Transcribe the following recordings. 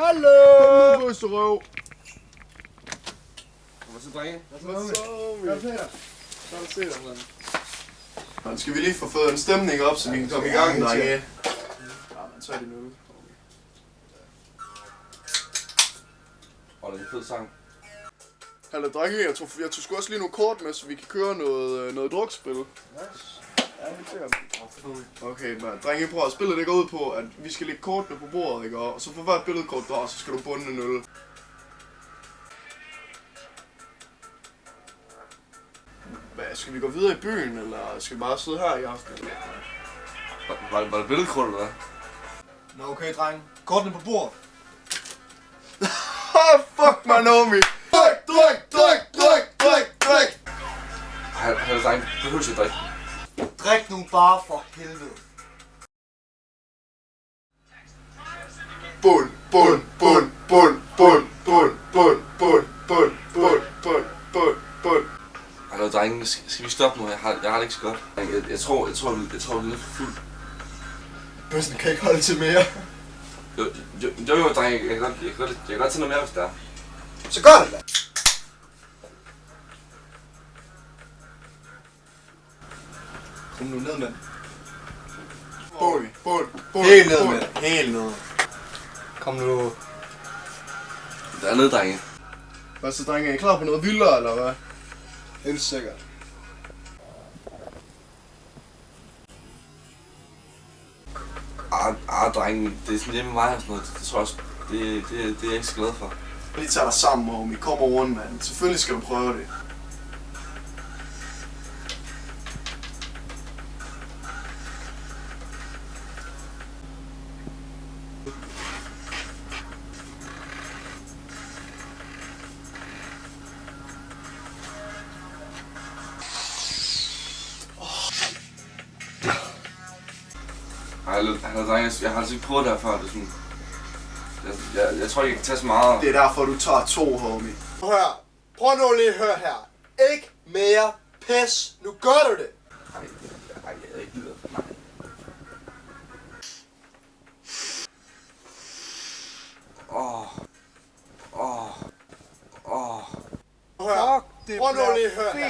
Hallo! Kom nu, bøsserøv! Hvad så, drenge? Hvad så, mand? Skal vi lige få fået en stemning op, så vi kan komme i gang, drenge? Ja, men så er det nu. Og det er en fed sang. Hallo, drenge, jeg tog sgu også lige nogle kort med, så vi kan køre noget drukspil. Ja, vi ser dem. Okay, men drenge, prøv at spille det går ud på, at vi skal lægge kortene på bordet, ikke? Og så for hvert billedkort du har, så skal du bunde en øl. Hvad, skal vi gå videre i byen, eller skal vi bare sidde her i aften? Var det billedkort, eller hvad? Nå okay, dreng. Kortene på bordet. Fuck my homie! Drik! Hallo, drenge. Behøver jeg drikke? Drik nu bare for helvede. Bund! Hallo, drenge. Skal vi stoppe nu? Jeg har det ikke så godt. Jeg tror, det er lidt for fuld. Bøssen kan ikke holde til mere. Jo, drenge. Jeg kan godt tage noget mere, hvis det er. Så gør det da. Kom nu ned, mand. Bund! Helt ned, mand. Helt ned. Kom nu. Der er nede, drenge. Hvad så, drenge? Er I klar på noget vildere, eller hvad? Helt sikkert. Drenge. Det er sådan hjemme med mig og sådan noget. Det tror jeg også. Det er jeg ikke så glad for. Lige tager dig sammen, homie. Kom rundt, mand. Selvfølgelig skal du prøve det. Hallo, drenge. Jeg har altså ikke prøvet det her før. Det er sådan... Jeg tror ikke, jeg kan tage så meget. Det er derfor, du tager 2, homie. Hør. Prøv nu lige at høre her. Ikke mere pis. Nu gør du det. Ej, jeg er ikke videre. Nej. Hør. Prøv nu lige at høre her.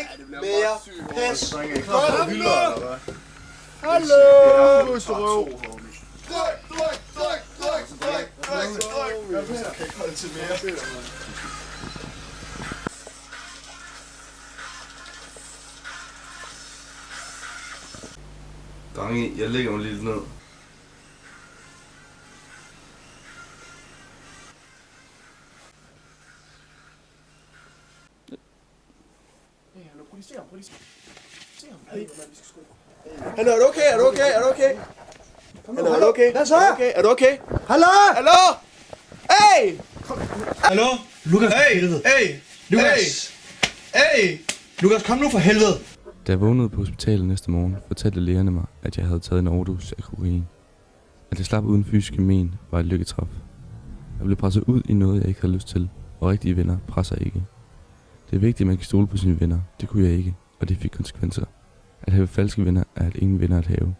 Ikke mere pis. Drenge, er I klar på noget vildere, eller hvad? Hallo! Bøsserøv! Drik. Jeg kan ikke holde til mere. Drenge, jeg lægger mig lidt ned. Hallo, er du okay? Hallo, er du okay? Hvad så? Er du okay? Hallo! Hallo? Hey! Hallo? Lukas, helvede. Lukas, kom nu for helvede. Da jeg vågnede på hospitalet næste morgen, fortalte lægerne mig, at jeg havde taget en overdosis af kokain. At jeg slap uden fysiske men var et lykketræf. Jeg blev presset ud i noget, jeg ikke havde lyst til, og rigtige venner presser ikke. Det er vigtigt, at man kan stole på sine venner. Det kunne jeg ikke, og det fik konsekvenser. At have falske venner er at ingen venner at have.